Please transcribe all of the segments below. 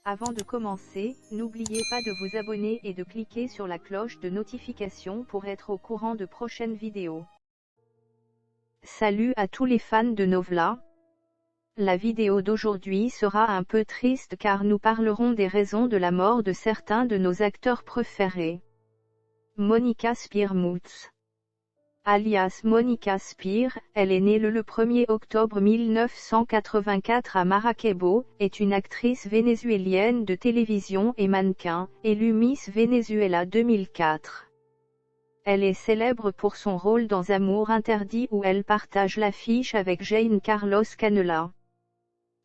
Avant de commencer, n'oubliez pas de vous abonner et de cliquer sur la cloche de notification pour être au courant de prochaines vidéos. Salut à tous les fans de Novla. La vidéo d'aujourd'hui sera un peu triste car nous parlerons des raisons de la mort de certains de nos acteurs préférés. Monica Spearmouth. Alias Monica Spear, elle est née le 1er octobre 1984 à Maracaibo, est une actrice vénézuélienne de télévision et mannequin, élue Miss Venezuela 2004. Elle est célèbre pour son rôle dans Amour interdit où elle partage l'affiche avec Jane Carlos Canela.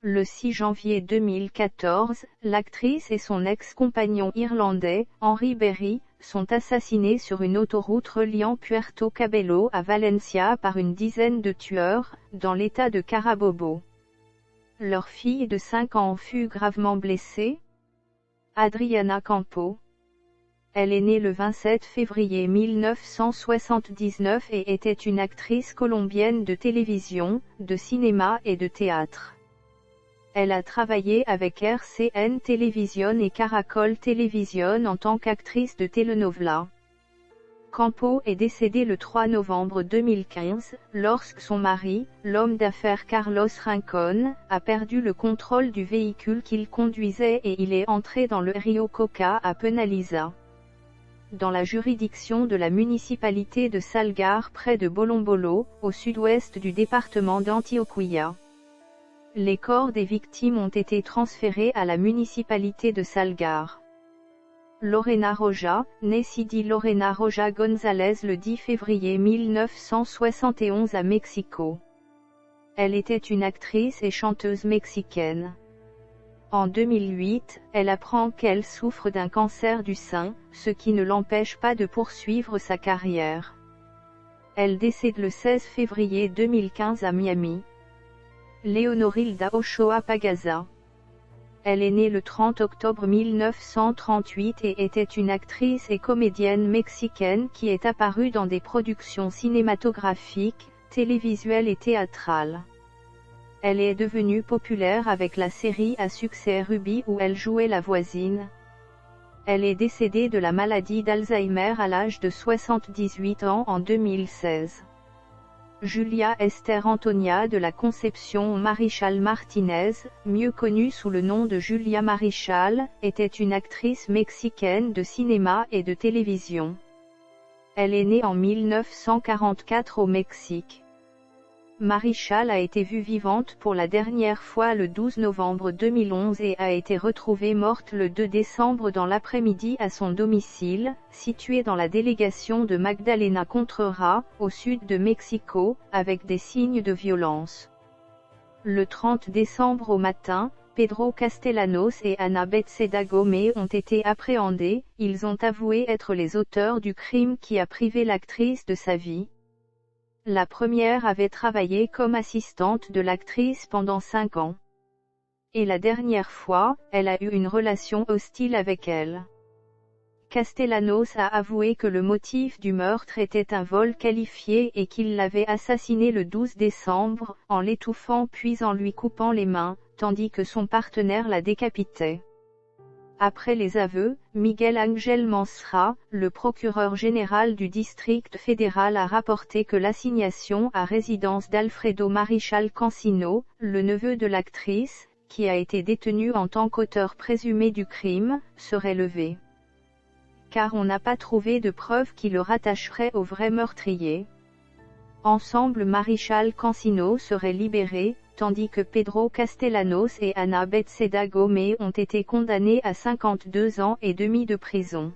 Le 6 janvier 2014, l'actrice et son ex-compagnon irlandais, Henry Berry, sont assassinés sur une autoroute reliant Puerto Cabello à Valencia par une dizaine de tueurs, dans l'état de Carabobo. Leur fille de 5 ans fut gravement blessée. Adriana Campo. Elle est née le 27 février 1979 et était une actrice colombienne de télévision, de cinéma et de théâtre. Elle a travaillé avec RCN Television et Caracol Television en tant qu'actrice de telenovela. Campo est décédée le 3 novembre 2015, lorsque son mari, l'homme d'affaires Carlos Rincón, a perdu le contrôle du véhicule qu'il conduisait et il est entré dans le Rio Coca à Penaliza. Dans la juridiction de la municipalité de Salgar près de Bolombolo, au sud-ouest du département d'Antioquia. Les corps des victimes ont été transférés à la municipalité de Salgar. Lorena Roja, née Sidi Lorena Roja González le 10 février 1971 à Mexico. Elle était une actrice et chanteuse mexicaine. En 2008, elle apprend qu'elle souffre d'un cancer du sein, ce qui ne l'empêche pas de poursuivre sa carrière. Elle décède le 16 février 2015 à Miami. Leonorilda Ochoa Pagaza. Elle est née le 30 octobre 1938 et était une actrice et comédienne mexicaine qui est apparue dans des productions cinématographiques, télévisuelles et théâtrales. Elle est devenue populaire avec la série à succès Ruby où elle jouait la voisine. Elle est décédée de la maladie d'Alzheimer à l'âge de 78 ans en 2016. Julia Esther Antonia de la Concepción Marichal Martinez, mieux connue sous le nom de Julia Marichal, était une actrice mexicaine de cinéma et de télévision. Elle est née en 1944 au Mexique. Marichal a été vue vivante pour la dernière fois le 12 novembre 2011 et a été retrouvée morte le 2 décembre dans l'après-midi à son domicile, situé dans la délégation de Magdalena Contreras, au sud de Mexico, avec des signes de violence. Le 30 décembre au matin, Pedro Castellanos et Ana Betseda Gomez ont été appréhendés, ils ont avoué être les auteurs du crime qui a privé l'actrice de sa vie. La première avait travaillé comme assistante de l'actrice pendant 5 ans. Et la dernière fois, elle a eu une relation hostile avec elle. Castellanos a avoué que le motif du meurtre était un vol qualifié et qu'il l'avait assassinée le 12 décembre, en l'étouffant puis en lui coupant les mains, tandis que son partenaire la décapitait. Après les aveux, Miguel Ángel Mancera, le procureur général du district fédéral a rapporté que l'assignation à résidence d'Alfredo Marichal Cancino, le neveu de l'actrice, qui a été détenu en tant qu'auteur présumé du crime, serait levée. Car on n'a pas trouvé de preuves qui le rattacheraient au vrai meurtrier. Ensemble Marichal Cancino serait libéré, tandis que Pedro Castellanos et Ana Betseda Gomez ont été condamnés à 52 ans et demi de prison.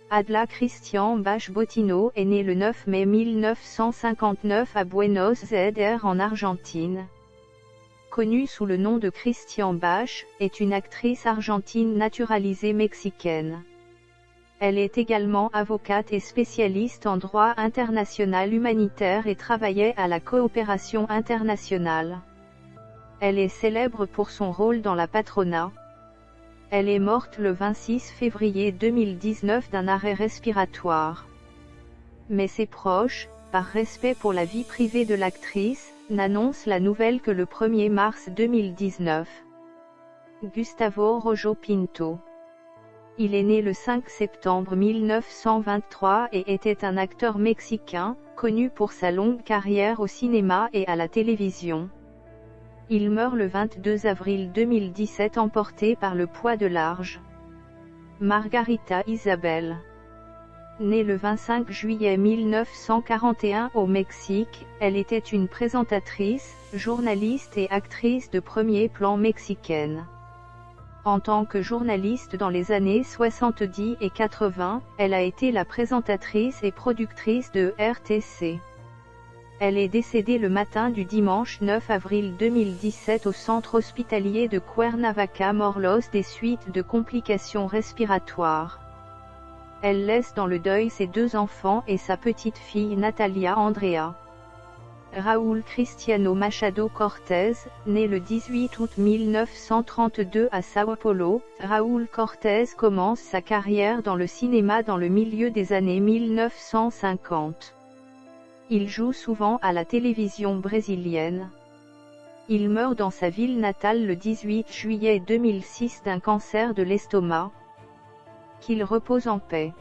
Adla Christian Bach Botino est né le 9 mai 1959 à Buenos Aires en Argentine. Connue sous le nom de Christian Bach, est une actrice argentine naturalisée mexicaine. Elle est également avocate et spécialiste en droit international humanitaire et travaillait à la coopération internationale. Elle est célèbre pour son rôle dans La Patrona. Elle est morte le 26 février 2019 d'un arrêt respiratoire. Mais ses proches, par respect pour la vie privée de l'actrice, n'annoncent la nouvelle que le 1er mars 2019. Gustavo Rojo Pinto. Il est né le 5 septembre 1923 et était un acteur mexicain, connu pour sa longue carrière au cinéma et à la télévision. Il meurt le 22 avril 2017 emporté par le poids de l'âge. Margarita Isabel. Née le 25 juillet 1941 au Mexique, elle était une présentatrice, journaliste et actrice de premier plan mexicaine. En tant que journaliste dans les années 70 et 80, elle a été la présentatrice et productrice de RTC. Elle est décédée le matin du dimanche 9 avril 2017 au centre hospitalier de Cuernavaca, Morelos des suites de complications respiratoires. Elle laisse dans le deuil ses 2 enfants et sa petite-fille Natalia Andrea. Raúl Cristiano Machado Cortés, né le 18 août 1932 à Sao Paulo, Raúl Cortés commence sa carrière dans le cinéma dans le milieu des années 1950. Il joue souvent à la télévision brésilienne. Il meurt dans sa ville natale le 18 juillet 2006 d'un cancer de l'estomac. Qu'il repose en paix.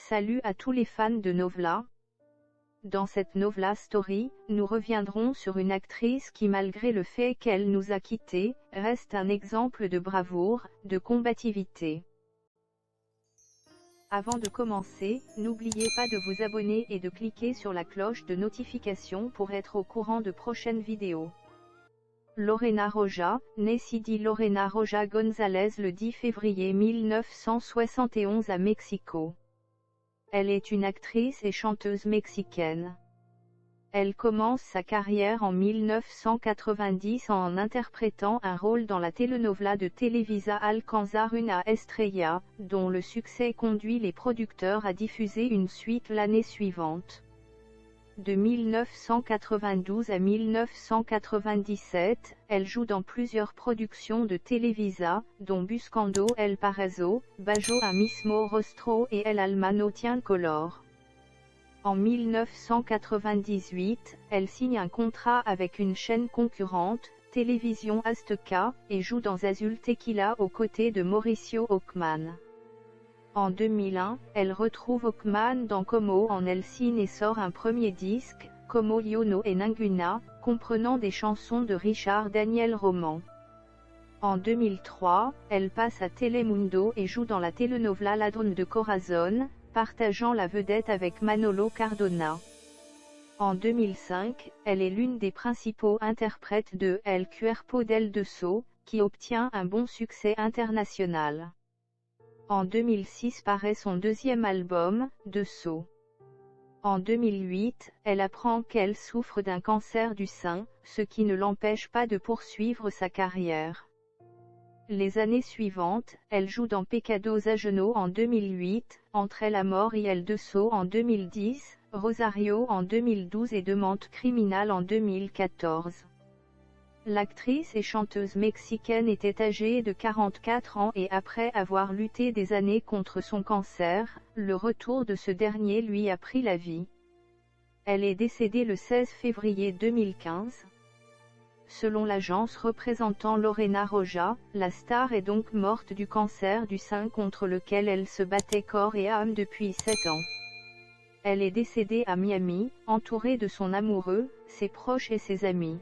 Salut à tous les fans de Novla. Dans cette Novla Story, nous reviendrons sur une actrice qui, malgré le fait qu'elle nous a quittés, reste un exemple de bravoure, de combativité. Avant de commencer, n'oubliez pas de vous abonner et de cliquer sur la cloche de notification pour être au courant de prochaines vidéos. Lorena Roja, née Sidi Lorena Roja González le 10 février 1971 à Mexico. Elle est une actrice et chanteuse mexicaine. Elle commence sa carrière en 1990 en interprétant un rôle dans la telenovela de Televisa Alcanzar una estrella, dont le succès conduit les producteurs à diffuser une suite l'année suivante. De 1992 à 1997, elle joue dans plusieurs productions de Televisa, dont Buscando el Paraíso, Bajo un mismo rostro et El alma no tiene color. En 1998, elle signe un contrat avec une chaîne concurrente, Télévision Azteca, et joue dans Azul Tequila aux côtés de Mauricio Ockman. En 2001, elle retrouve Ockman dans Como en El Cine et sort un premier disque, Como Yo no en Ninguna, comprenant des chansons de Richard Daniel Roman. En 2003, elle passe à Telemundo et joue dans la telenovela Ladrón de Corazón, partageant la vedette avec Manolo Cardona. En 2005, elle est l'une des principaux interprètes de El Cuerpo del Diablo, qui obtient un bon succès international. En 2006 paraît son deuxième album, Diablo. En 2008, elle apprend qu'elle souffre d'un cancer du sein, ce qui ne l'empêche pas de poursuivre sa carrière. Les années suivantes, elle joue dans Pecados Ajeno en 2008, Entre el amor y el Diablo en 2010, Rosario en 2012 et Demande criminale en 2014. L'actrice et chanteuse mexicaine était âgée de 44 ans et après avoir lutté des années contre son cancer, le retour de ce dernier lui a pris la vie. Elle est décédée le 16 février 2015. Selon l'agence représentant Lorena Roja, la star est donc morte du cancer du sein contre lequel elle se battait corps et âme depuis 7 ans. Elle est décédée à Miami, entourée de son amoureux, ses proches et ses amis.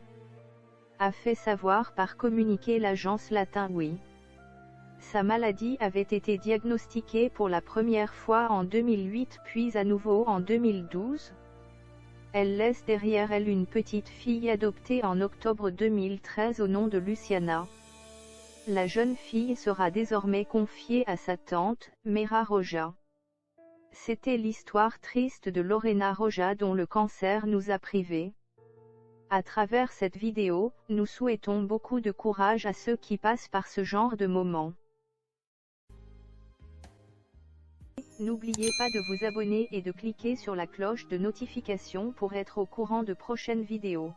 A fait savoir par communiqué l'agence Latin Oui. Sa maladie avait été diagnostiquée pour la première fois en 2008 puis à nouveau en 2012. Elle laisse derrière elle une petite fille adoptée en octobre 2013 au nom de Luciana. La jeune fille sera désormais confiée à sa tante, Mera Roja. C'était l'histoire triste de Lorena Roja dont le cancer nous a privés. À travers cette vidéo, nous souhaitons beaucoup de courage à ceux qui passent par ce genre de moments. N'oubliez pas de vous abonner et de cliquer sur la cloche de notification pour être au courant de prochaines vidéos.